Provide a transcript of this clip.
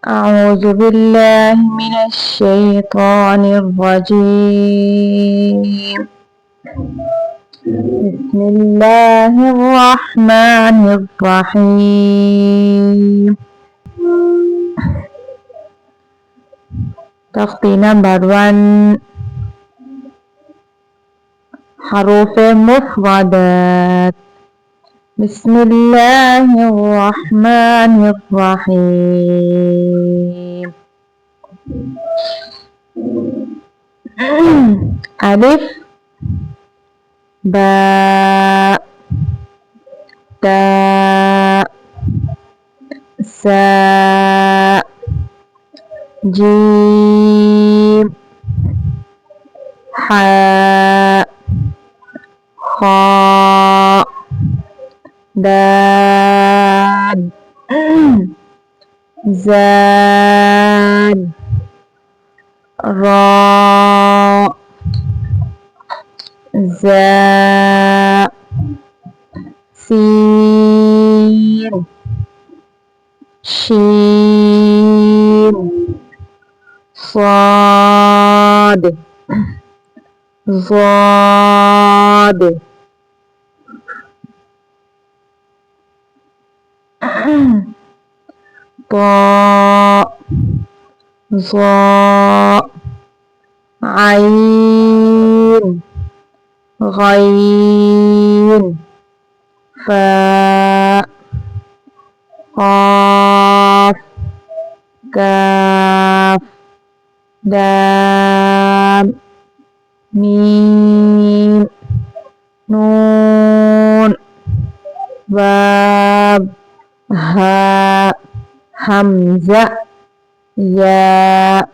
أعوذ بالله من الشيطان الرجيم. بسم الله الرحمن الرحيم. تخطي نمبر 1. حروف مفردات. بسم الله الرحمن الرحيم. ألف، باء، تاء، ساء، جيم، حاء، خاء، دال، زال، راء، زاء، سين، شين، صاد، ضاد، طاء، ظاء، عين، غين، فاء، قاف، كاف، دال، ميم، نون، واو، هاء، همزة، ياء،